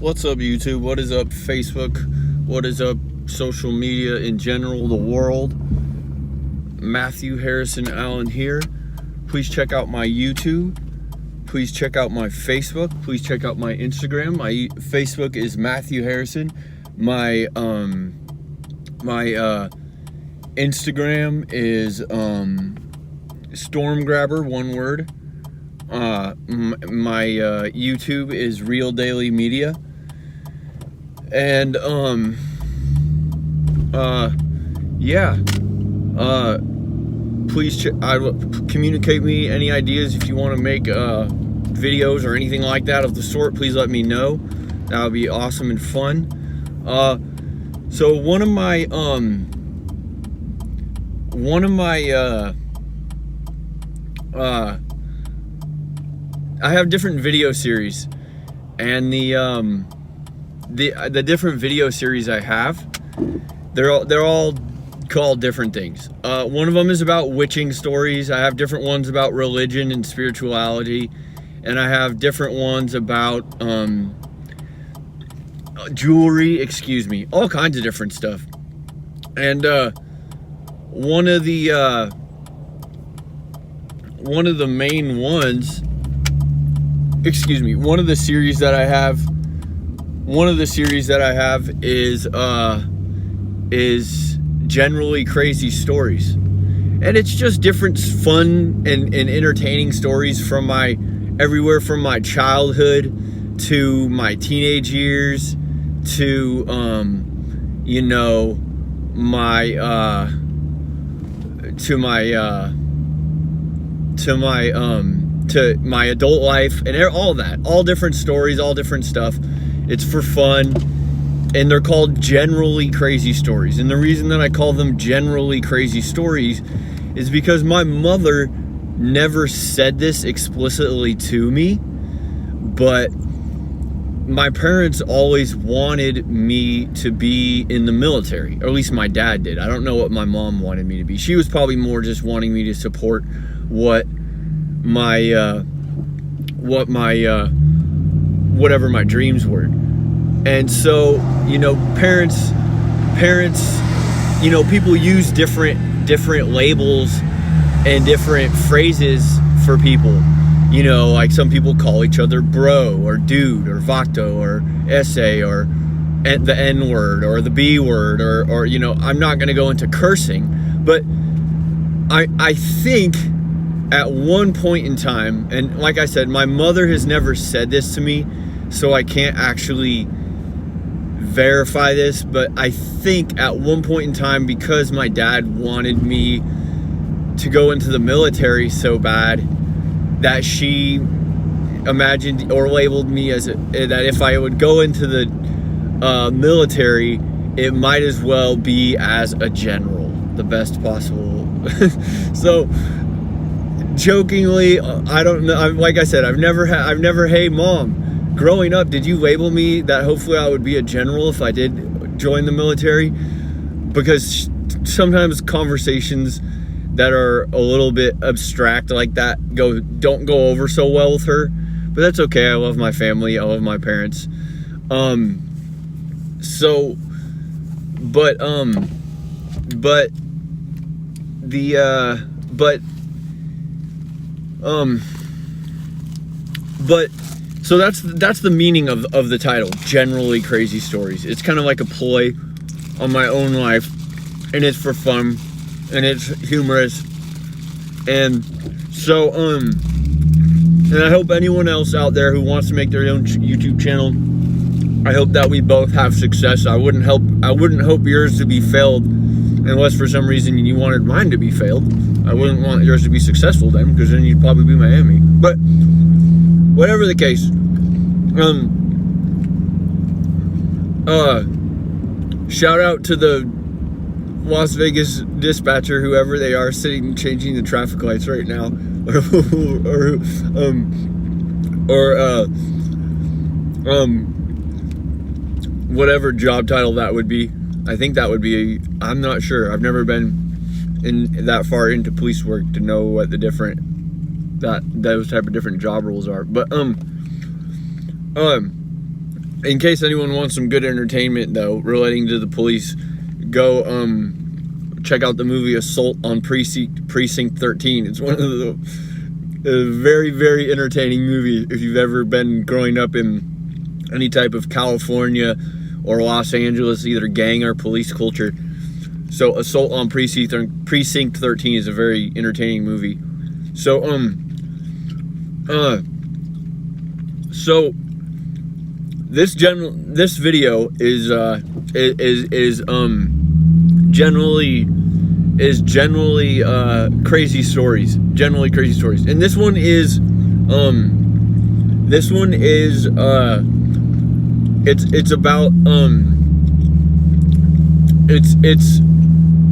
What's up, YouTube? What is up, Facebook? What is up, social media in general, the world? Matthew Harrison Allen here. Please check out my YouTube. Please check out my Facebook. Please check out my Instagram. My Facebook is Matthew Harrison. My Instagram is Storm Grabber, one word. My YouTube is Real Daily Media. And please communicate me any ideas if you want to make videos or anything like that of the sort. Please let me know. That would be awesome and fun. So one of my I have different video series, and the different video series I have, they're all called different things. One of them is about witching stories. I have different ones about religion and spirituality, and I have different ones about jewelry, all kinds of different stuff. And one of the main ones, one of the series that I have is Generally Crazy Stories, and it's just different fun and entertaining stories from everywhere from my childhood to my teenage years to my adult life and all that. All different stories, all different stuff. It's for fun, and they're called Generally Crazy Stories. And the reason that I call them Generally Crazy Stories is because my mother never said this explicitly to me, but my parents always wanted me to be in the military, or at least my dad did. I don't know what my mom wanted me to be. She was probably more just wanting me to support whatever my dreams were. And so, parents, people use different labels and different phrases for people. Like some people call each other bro or dude or vato or essay or the N word or the B word or I'm not going to go into cursing, but I think at one point in time, and like I said, my mother has never said this to me, so I can't actually verify this, but I think at one point in time, because my dad wanted me to go into the military so bad, that she imagined or labeled me as that if I would go into the military, it might as well be as a general, the best possible. So jokingly, I don't know. Like I said, I've never, hey mom, growing up, did you label me that hopefully I would be a general if I did join the military? Because sometimes conversations that are a little bit abstract like that don't go over so well with her, but that's okay. I love my family. I love my parents. So that's the meaning of the title, Generally Crazy Stories. It's kind of like a ploy on my own life, and it's for fun, and it's humorous. And so, and I hope anyone else out there who wants to make their own YouTube channel, I hope that we both have success. I wouldn't hope yours to be failed unless for some reason you wanted mine to be failed. I wouldn't want yours to be successful then, because then you'd probably be my enemy. But whatever the case, shout out to the Las Vegas dispatcher, whoever they are, sitting changing the traffic lights right now, whatever job title that would be. I think that would be, I'm not sure. I've never been that far into police work to know what those type of different job roles are. But in case anyone wants some good entertainment, though, relating to the police, go check out the movie Assault on Precinct 13. It's one of the very, very entertaining movies if you've ever been growing up in any type of California or Los Angeles, either gang or police culture. So Assault on Precinct 13 is a very entertaining movie. So this video is generally crazy stories, and this one is it's about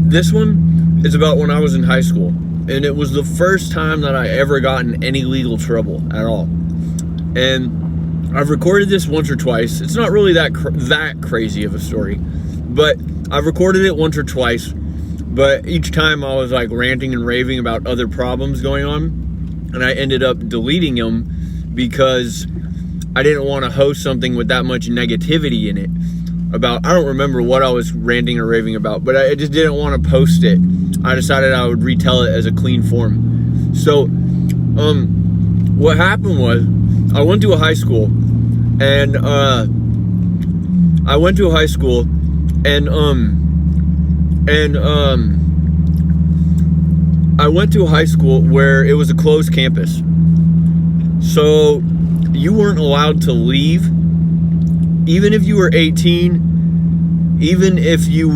this one is about when I was in high school, and it was the first time that I ever got in any legal trouble at all. And I've recorded this once or twice. It's not really that crazy of a story, but I've recorded it once or twice. But each time I was like ranting and raving about other problems going on, and I ended up deleting them because I didn't want to host something with that much negativity in it. I don't remember what I was ranting or raving about, but I just didn't want to post it. I decided I would retell it as a clean form. So, what happened was, I went to a high school, and I went to a high school where it was a closed campus. So you weren't allowed to leave, even if you were 18, even if you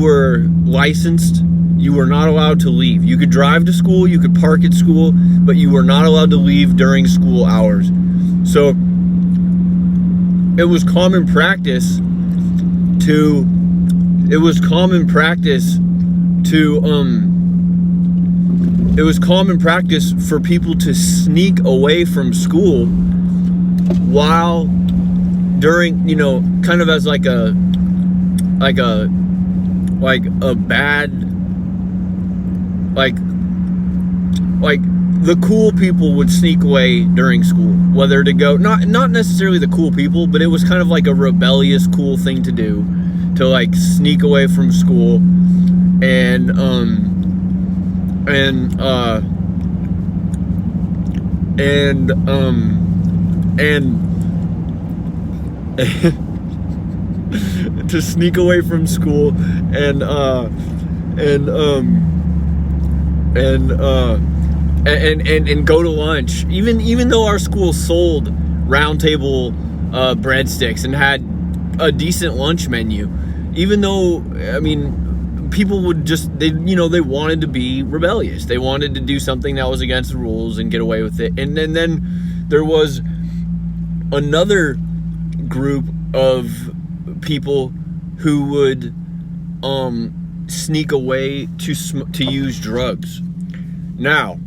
were licensed, you were not allowed to leave. You could drive to school, you could park at school, but you were not allowed to leave during school hours. So it was common practice for people to sneak away from school while during, kind of as like a bad, like the cool people would sneak away during school, whether to go, not necessarily the cool people, but it was kind of like a rebellious cool thing to do, to like sneak away from school and to sneak away from school and go to lunch, even though our school sold Round Table breadsticks and had a decent lunch menu, even though, I mean, people would just, they wanted to be rebellious. They wanted to do something that was against the rules and get away with it. And then there was another group of people who would sneak away to use drugs. Now,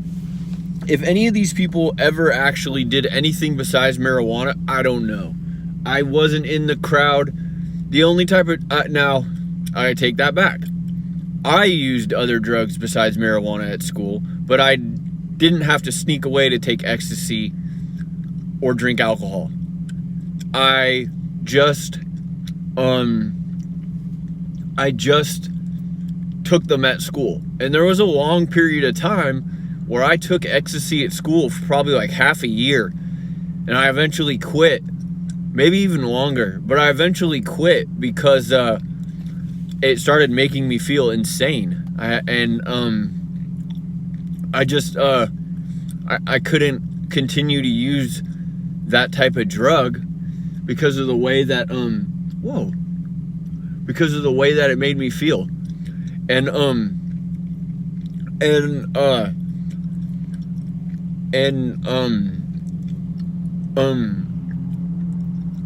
if any of these people ever actually did anything besides marijuana, I don't know. I wasn't in the crowd. The only type of now, I take that back. I used other drugs besides marijuana at school, but I didn't have to sneak away to take ecstasy or drink alcohol. I just took them at school. And there was a long period of time where I took ecstasy at school for probably like half a year. And I eventually quit. Maybe even longer. But I eventually quit because it started making me feel insane. I couldn't continue to use that type of drug because of the way that it made me feel.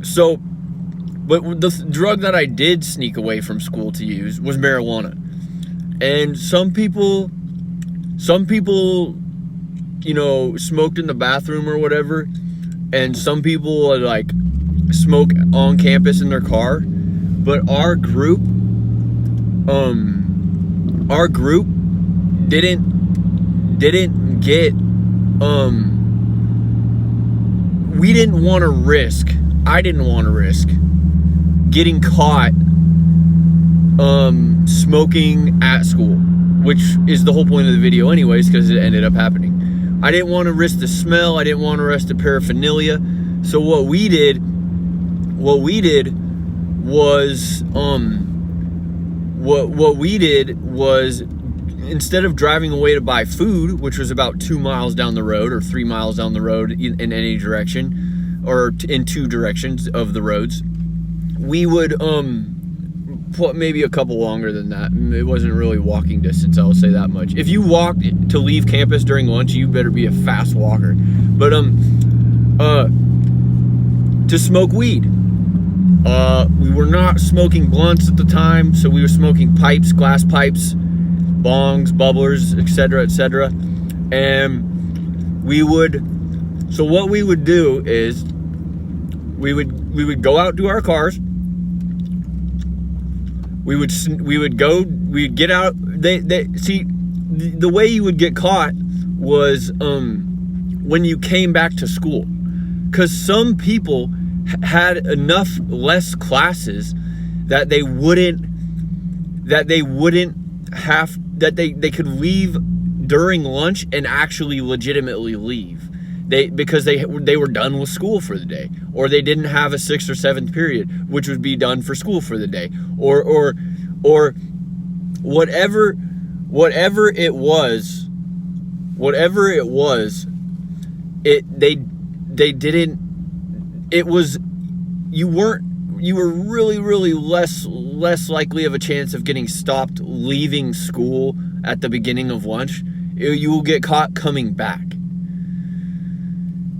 So, but the drug that I did sneak away from school to use was marijuana. And some people, smoked in the bathroom or whatever, and some people would like smoke on campus in their car. But our group didn't get we didn't want to risk, I didn't want to risk getting caught smoking at school, which is the whole point of the video anyways, because it ended up happening. I didn't want to risk the smell. I didn't want to risk the paraphernalia. So what we did was instead of driving away to buy food, which was about 2 miles down the road or 3 miles down the road in any direction, or in two directions of the roads, we would maybe a couple longer than that. It wasn't really walking distance, I'll say that much. If you walk to leave campus during lunch, you better be a fast walker. But to smoke weed. We were not smoking blunts at the time, so we were smoking pipes, glass pipes, bongs, bubblers, etc., etc. And so what we would do is we would go out to our cars. We'd get out. The way you would get caught was when you came back to school, because some people had enough less classes that they could leave during lunch and actually legitimately leave. Because they were done with school for the day, or they didn't have a 6th or 7th period, which would be done for school for the day, or whatever it was, you were really less likely of a chance of getting stopped leaving school at the beginning of lunch. You will get caught coming back.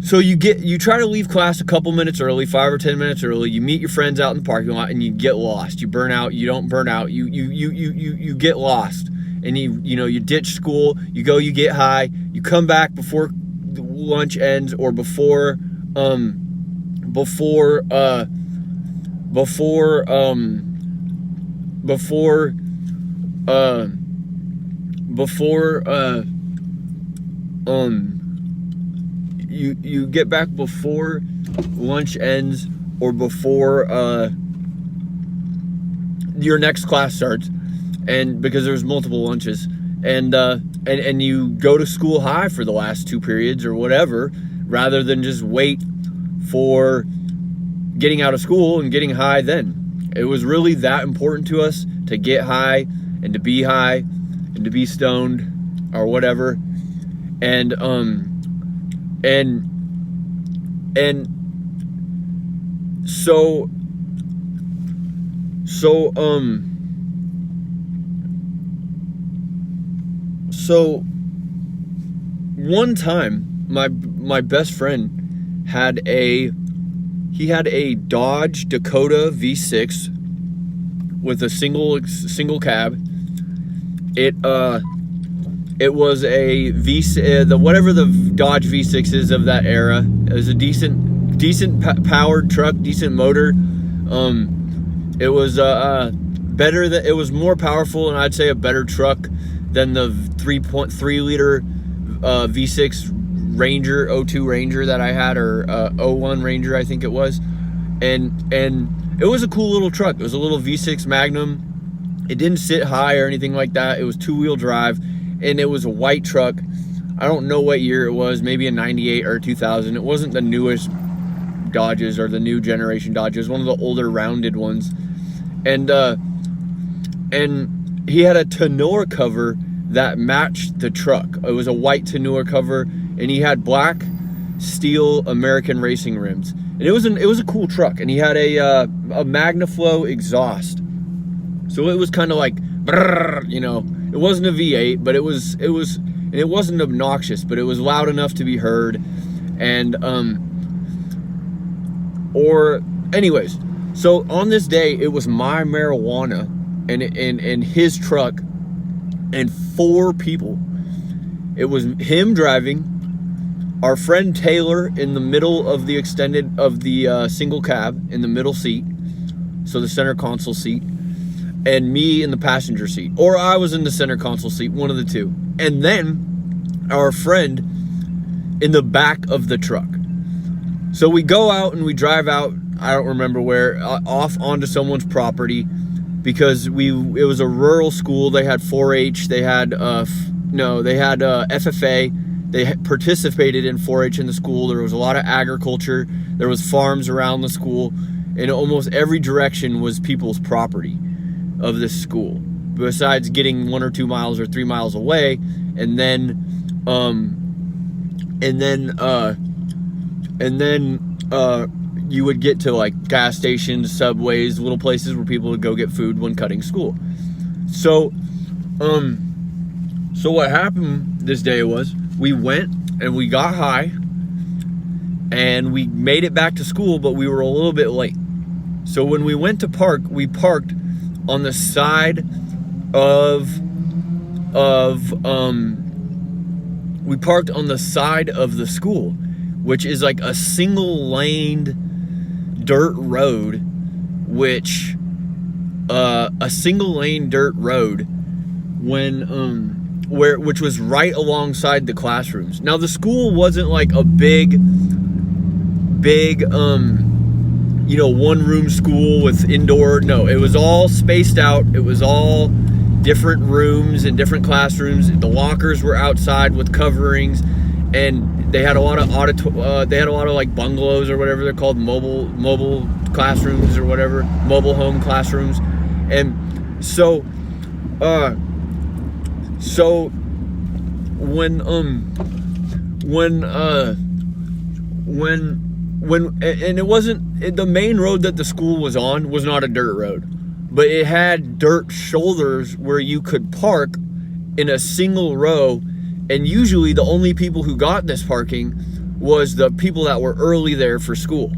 So you try to leave class a couple minutes early, 5 or 10 minutes early. You meet your friends out in the parking lot, and you get lost. You burn out. You don't burn out. You get lost, and you ditch school. You go. You get high. You come back before lunch ends, or before you get back before lunch ends, or before your next class starts, and because there's multiple lunches, and you go to school high for the last 2 periods or whatever, rather than just wait for getting out of school and getting high then. It was really that important to us to get high and to be high and to be stoned or whatever. And so one time my best friend had a Dodge Dakota V6 with a single cab. It was a whatever the Dodge V6 is of that era. It was a decent powered truck, decent motor. It was it was more powerful, and I'd say a better truck than the 3.3 liter V6 Ranger, 02 Ranger that I had, or 01 Ranger I think it was. And it was a cool little truck. It was a little V6 Magnum. It didn't sit high or anything like that. It was 2-wheel drive, and it was a white truck. I don't know what year it was, maybe a 98 or 2000. It wasn't the newest Dodges or the new generation Dodges, one of the older rounded ones. And he had a tonneau cover that matched the truck. It was a white tonneau cover, and he had black steel American racing rims. And it was a cool truck, and he had a MagnaFlow exhaust. So it was kind of like, brrr, it wasn't a V8, but it wasn't obnoxious, but it was loud enough to be heard. And anyways, so on this day, it was my marijuana and his truck and 4 people. It was him driving, our friend Taylor in the middle of the single cab in the middle seat, so the center console seat, and me in the passenger seat, or I was in the center console seat, one of the two, and then our friend in the back of the truck. So we go out and we drive out, I don't remember where, off onto someone's property, because it was a rural school. They had 4-H, they had FFA. They participated in 4-H in the school. There was a lot of agriculture. There was farms around the school. And almost every direction was people's property of this school, besides getting 1 or 2 miles or 3 miles away. And then you would get to like gas stations, subways, little places where people would go get food when cutting school. So what happened this day was, we went and we got high and we made it back to school, but we were a little bit late. So when we went to park, we parked on the side of the school, which is like a single laned dirt road, which which was right alongside the classrooms. Now the school wasn't like a big one room school with indoor. No, it was all spaced out. It was all different rooms and different classrooms. The lockers were outside with coverings, and they had a lot of like bungalows or whatever they're called, mobile classrooms or whatever, mobile home classrooms. And so when it wasn't, the main road that the school was on was not a dirt road, but it had dirt shoulders where you could park in a single row. And usually the only people who got this parking was the people that were early there for school.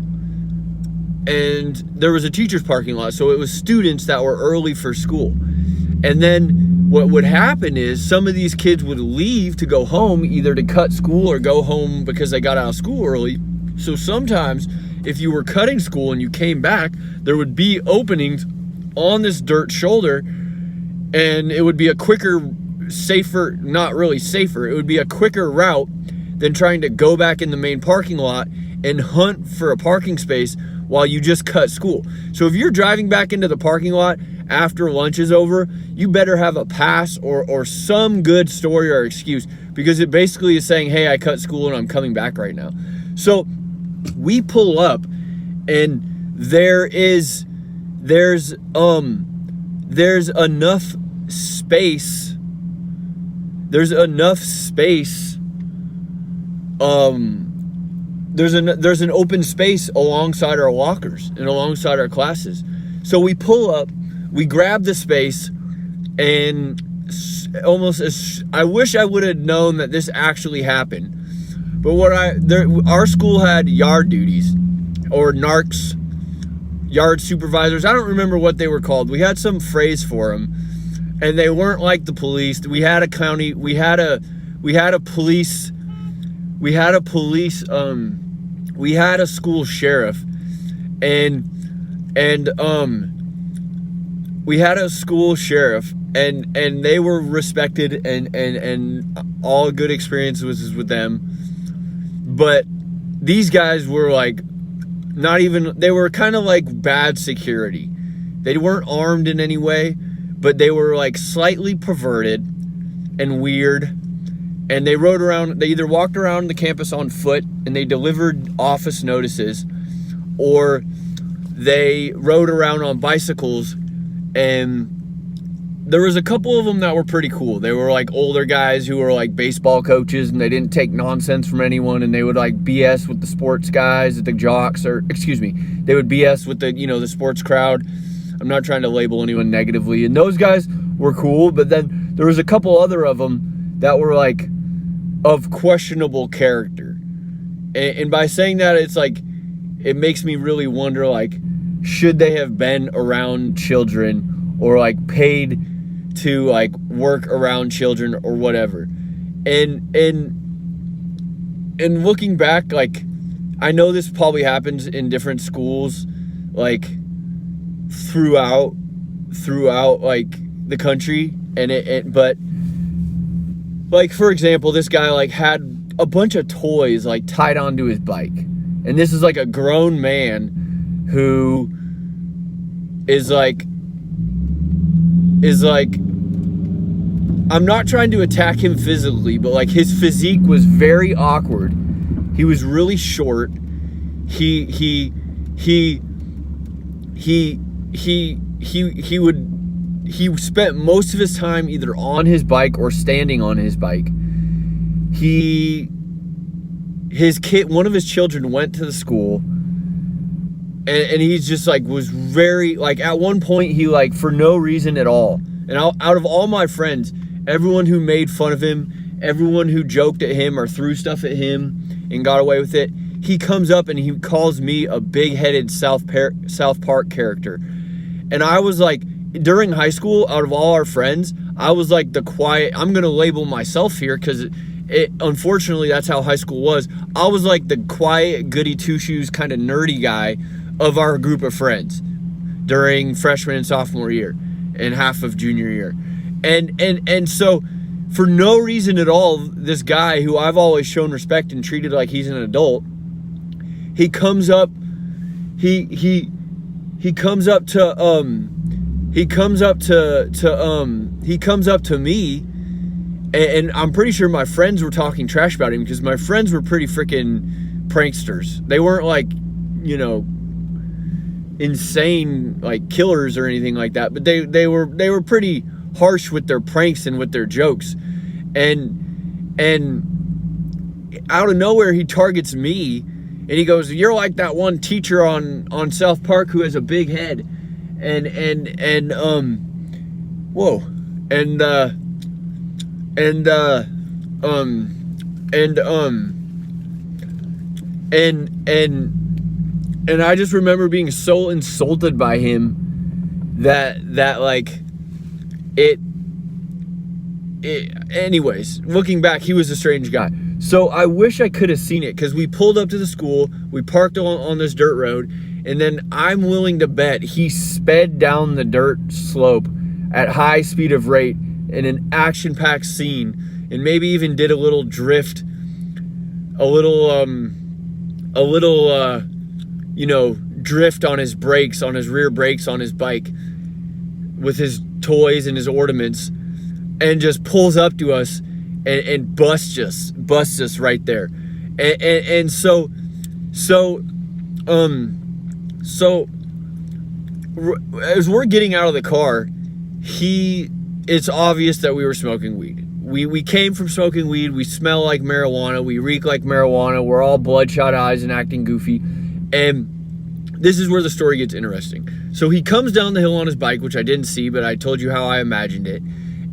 And there was a teacher's parking lot, so it was students that were early for school. And then what would happen is some of these kids would leave to go home, either to cut school or go home because they got out of school early. So sometimes if you were cutting school and you came back, there would be openings on this dirt shoulder, and it would be a quicker, safer, not really safer, it would be a quicker route than trying to go back in the main parking lot and hunt for a parking space while you just cut school. So if you're driving back into the parking lot after lunch is over, you better have a pass or some good story or excuse, because it basically is saying, hey, I cut school and I'm coming back right now. So we pull up, and there's enough space. There's an open space alongside our lockers and alongside our classes. So we pull up, we grab the space, and I wish I would have known that this actually happened. But our school had yard duties, or NARCs, yard supervisors. I don't remember what they were called. We had some phrase for them, and they weren't like the police. We had a school sheriff, and they were respected, and all good experiences with them. But these guys were like, they were kind of like bad security. They weren't armed in any way, but they were like slightly perverted and weird. And they either walked around the campus on foot and they delivered office notices, or they rode around on bicycles. And there was a couple of them that were pretty cool. They were like older guys who were like baseball coaches, and they didn't take nonsense from anyone, and they would like BS with the sports guys, the jocks, they would BS with the sports crowd. I'm not trying to label anyone negatively, and those guys were cool. But then there was a couple other of them that were like of questionable character. And by saying that, it's like, it makes me really wonder, like, should they have been around children, or like paid to like work around children or whatever. And looking back, like, I know this probably happens in different schools, like throughout like the country, but like, for example, this guy like had a bunch of toys like tied onto his bike, And this is like a grown man who is like, I'm not trying to attack him physically, but like his physique was very awkward. He was really short. He spent most of his time either on his bike or standing on his bike. One of his children went to the school, and he's just like, was very, like, at one point he, like, for no reason at all, and out of all my friends, everyone who made fun of him, everyone who joked at him or threw stuff at him and got away with it, he comes up and he calls me a big-headed South Park character. And I was like, during high school, out of all our friends, I was like the quiet, I'm going to label myself here because unfortunately that's how high school was. I was like the quiet, goody two-shoes kind of nerdy guy of our group of friends during freshman and sophomore year and half of junior year. And so for no reason at all, this guy who I've always shown respect and treated like he's an adult, he comes up to me, and I'm pretty sure my friends were talking trash about him because my friends were pretty freaking pranksters. They weren't like, you know, insane like killers or anything like that, but they were pretty harsh with their pranks and with their jokes. And out of nowhere he targets me and he goes, "You're like that one teacher on South Park who has a big head." And I just remember being so insulted by him that like it anyways, looking back, he was a strange guy. So I wish I could have seen it, because we pulled up to the school, we parked on this dirt road, and then I'm willing to bet he sped down the dirt slope at high speed of rate in an action-packed scene, and maybe even did a little drift, drift on his brakes, on his rear brakes on his bike with his toys and his ornaments, and just pulls up to us and busts us right there. And so as we're getting out of the car, it's obvious that we were smoking weed. We came from smoking weed. We smell like marijuana. We reek like marijuana. We're all bloodshot eyes and acting goofy. And this is where the story gets interesting. So he comes down the hill on his bike, which I didn't see, but I told you how I imagined it.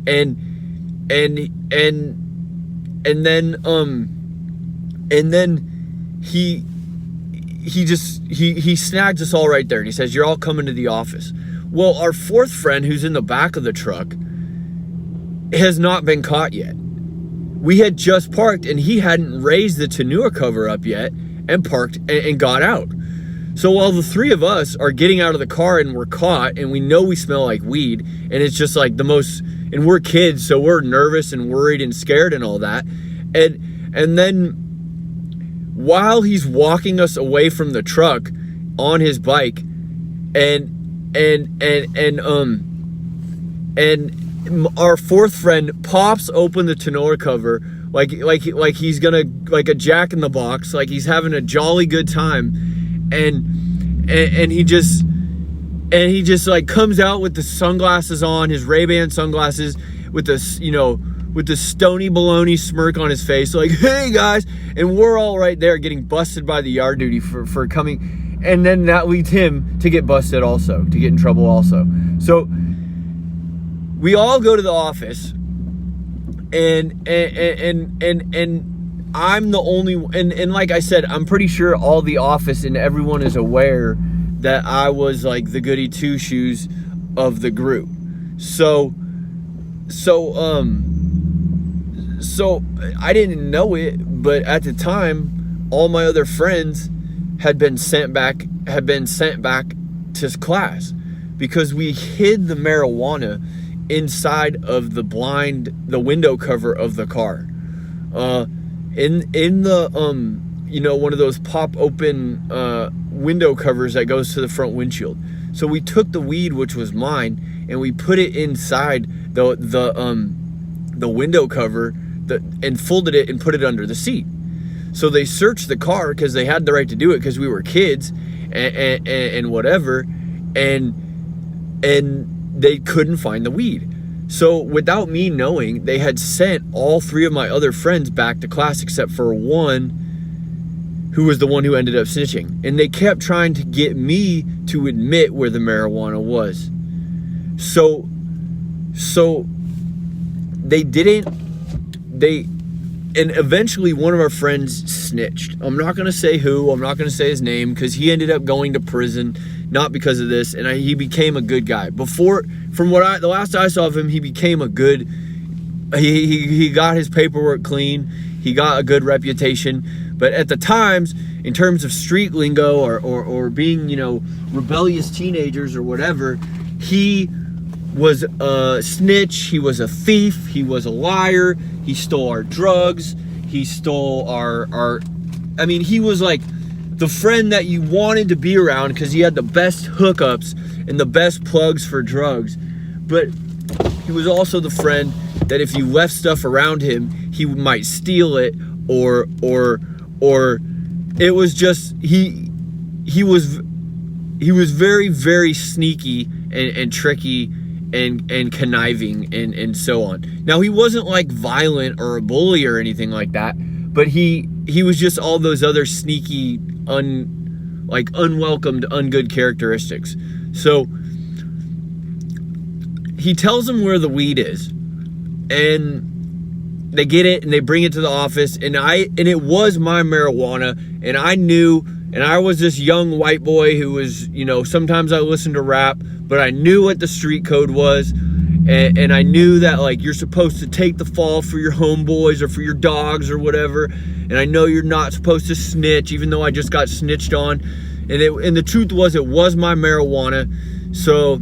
And then he snags us all right there, and he says, "You're all coming to the office." Well, our fourth friend, who's in the back of the truck, has not been caught yet. We had just parked, and he hadn't raised the tonneau cover up yet and parked and got out. So while the three of us are getting out of the car and we're caught, and we know we smell like weed, and it's just like and we're kids, so we're nervous and worried and scared and all that. And then while he's walking us away from the truck on his bike, and our fourth friend pops open the tonneau cover like he's gonna, like a Jack in the Box, like he's having a jolly good time, and he just like comes out with the sunglasses on, his Ray-Ban sunglasses, with this, with the stony baloney smirk on his face, like, "Hey guys," and we're all right there getting busted by the yard duty for coming, and then that leads him to get busted also, to get in trouble also. So we all go to the office, and I'm the only, and like I said, I'm pretty sure all the office and everyone is aware that I was like the goody two shoes of the group. So I didn't know it, but at the time, all my other friends had been sent back to class because we hid the marijuana inside of the window cover of the car. In one of those pop open window covers that goes to the front windshield. So we took the weed, which was mine, and we put it inside the window cover and folded it and put it under the seat. So they searched the car because they had the right to do it because we were kids and whatever, and they couldn't find the weed. So without me knowing, they had sent all 3 of my other friends back to class except for one who was the one who ended up snitching. And they kept trying to get me to admit where the marijuana was. So they didn't, and eventually one of our friends snitched. I'm not going to say who, I'm not going to say his name, because he ended up going to prison, not because of this, and he became a good guy. The last I saw of him, he became a good, he got his paperwork clean, he got a good reputation, but at the times, in terms of street lingo or being, rebellious teenagers or whatever, he was a snitch, he was a thief, he was a liar, he stole our drugs, he stole he was like the friend that you wanted to be around because he had the best hookups and the best plugs for drugs. But he was also the friend that if you left stuff around him, he might steal it, or it was just he was very, very sneaky and tricky and conniving and so on. Now, he wasn't like violent or a bully or anything like that, but he was just all those other sneaky, unwelcomed, ungood characteristics. So he tells them where the weed is, and they get it and they bring it to the office, and it was my marijuana, and I knew, and I was this young white boy who was, sometimes I listened to rap, but I knew what the street code was, and I knew that, like, you're supposed to take the fall for your homeboys or for your dogs or whatever, and I know you're not supposed to snitch, even though I just got snitched on, and the truth was, it was my marijuana. So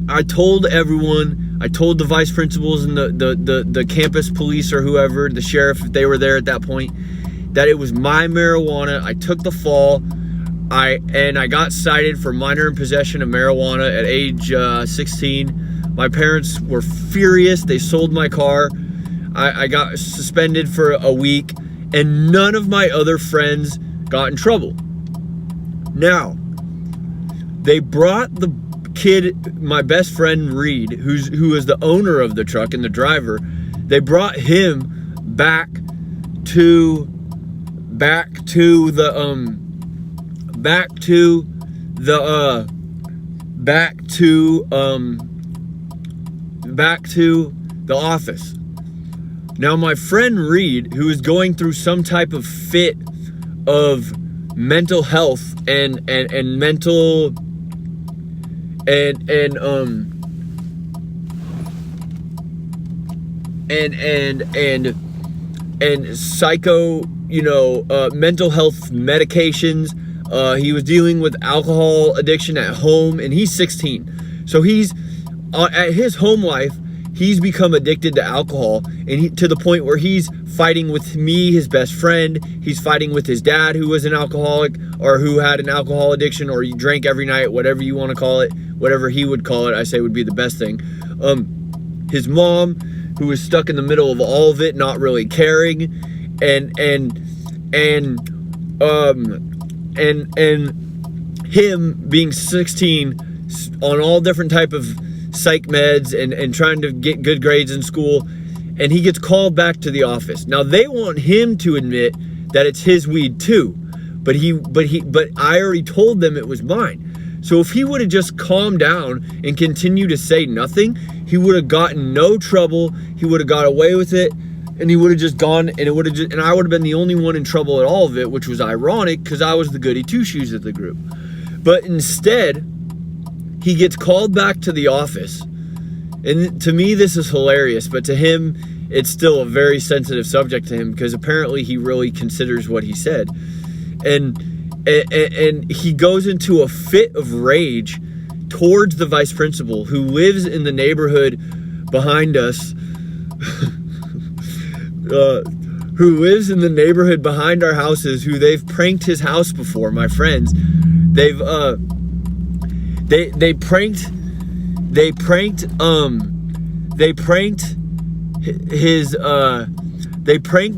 I told everyone, I told the vice principals and the campus police or whoever, the sheriff, if they were there at that point, that it was my marijuana. I took the fall. I got cited for minor in possession of marijuana at age 16. My parents were furious. They sold my car. I got suspended for a week, and none of my other friends got in trouble. Now, they brought the kid, my best friend Reed, who is the owner of the truck and the driver. They brought him back to the office. Now, my friend Reed, who is going through some type of fit of mental health and mental and psycho, mental health medications. He was dealing with alcohol addiction at home, and he's 16. So he's at his home life, he's become addicted to alcohol, and to the point where he's fighting with me, his best friend. He's fighting with his dad, who was an alcoholic, or who had an alcohol addiction, or he drank every night, whatever you want to call it, whatever he would call it, I say would be the best thing. His mom, who was stuck in the middle of all of it, not really caring, and him being 16 on all different type of psych meds and trying to get good grades in school, and he gets called back to the office. Now, they want him to admit that it's his weed too, but I already told them it was mine. So if he would have just calmed down and continued to say nothing, he would have gotten no trouble. He would have got away with it, and he would have just gone, and I would have been the only one in trouble at all of it, which was ironic because I was the goody two shoes of the group. But instead, he gets called back to the office. And to me, this is hilarious, but to him, it's still a very sensitive subject to him, because apparently he really considers what he said. And he goes into a fit of rage towards the vice principal, who lives in the neighborhood behind us, who lives in the neighborhood behind our houses, who they've pranked his house before, my friends. They've they pranked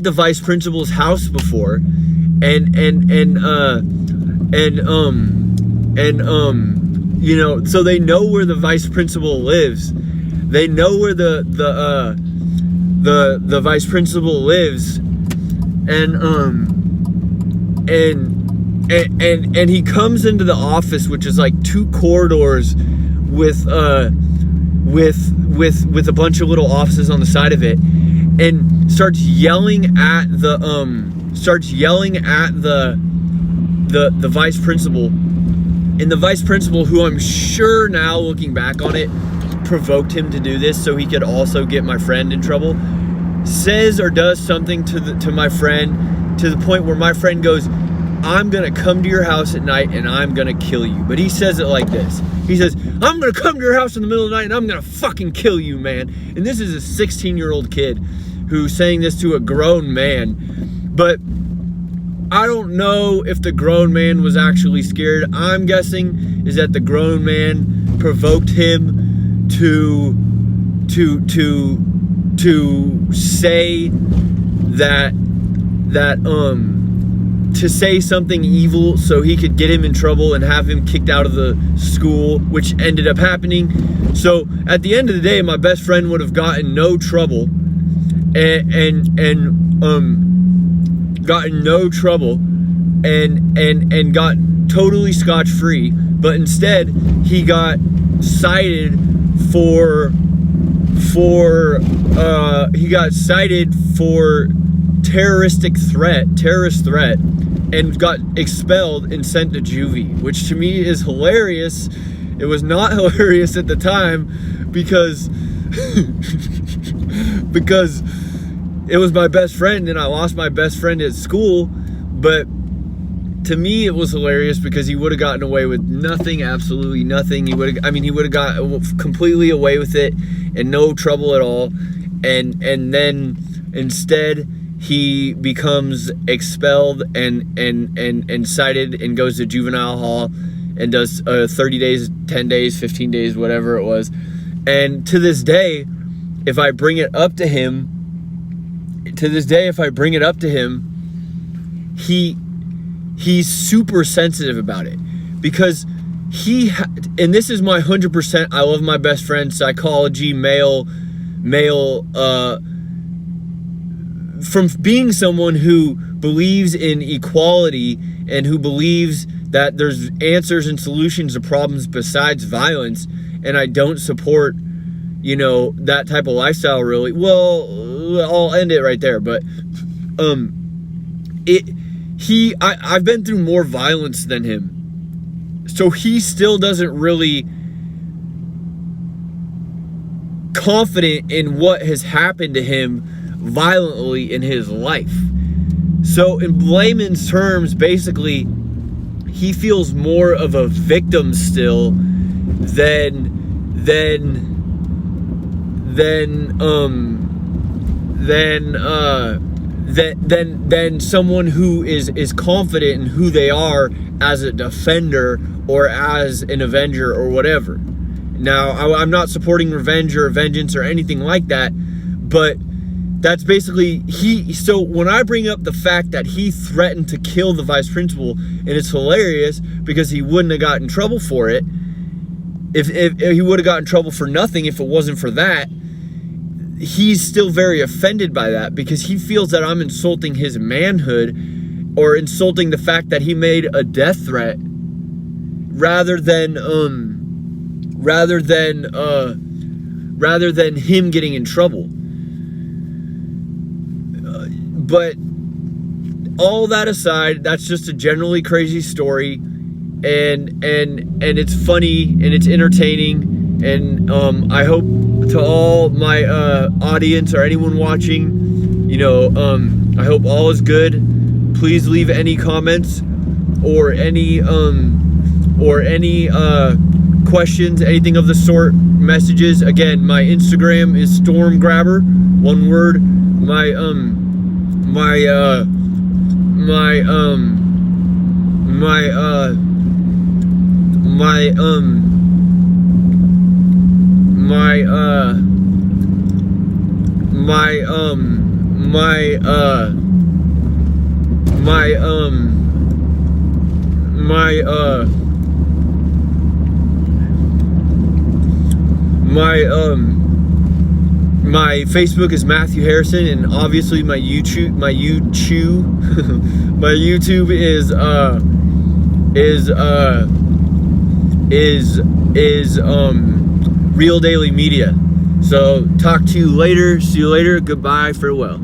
the vice principal's house before, and you know, so they know where the vice principal lives. They know where the vice principal lives, and he comes into the office, which is like 2 corridors with a bunch of little offices on the side of it, and starts yelling at the vice principal. And the vice principal, who I'm sure now looking back on it provoked him to do this so he could also get my friend in trouble, says or does something to my friend to the point where my friend goes, "I'm gonna come to your house at night and I'm gonna kill you." But he says it like this. He says, "I'm gonna come to your house in the middle of the night and I'm gonna fucking kill you, man." And this is a 16-year-old kid who's saying this to a grown man. But I don't know if the grown man was actually scared. I'm guessing is that the grown man provoked him to say to say something evil so he could get him in trouble and have him kicked out of the school, which ended up happening. So at the end of the day, my best friend would have gotten no trouble and gotten no trouble and got totally scotch-free. But instead, he got cited for terrorist threat, and got expelled and sent to juvie, which to me is hilarious. It was not hilarious at the time because because it was my best friend and I lost my best friend at school. But to me, it was hilarious because he would have gotten away with nothing, absolutely nothing. He would have got completely away with it and no trouble at all. And then instead he becomes expelled and cited and goes to juvenile hall and does 30 days, 10 days, 15 days, whatever it was. And to this day, if I bring it up to him, he's super sensitive about it because and this is my 100%, I love my best friend psychology, male, from being someone who believes in equality and who believes that there's answers and solutions to problems besides violence, and I don't support, you know, that type of lifestyle really. Well, I'll end it right there, but I've been through more violence than him. So he still doesn't really confident in what has happened to him violently in his life. So in layman's terms, basically, he feels more of a victim still than someone who is confident in who they are as a defender or as an avenger or whatever. Now, I'm not supporting revenge or vengeance or anything like that, but that's basically so when I bring up the fact that he threatened to kill the vice principal, and it's hilarious because he wouldn't have gotten in trouble for it. If he would have gotten in trouble for nothing if it wasn't for that, he's still very offended by that because he feels that I'm insulting his manhood or insulting the fact that he made a death threat rather than him getting in trouble. But all that aside, that's just a generally crazy story, and it's funny and it's entertaining, and I hope to all my audience or anyone watching, you know, I hope all is good. Please leave any comments or any questions, anything of the sort, messages. Again, my Instagram is stormgrabber, one word. my my Facebook is Matthew Harrison, and obviously my YouTube is Real Daily Media. So talk to you later. See you later. Goodbye. Farewell.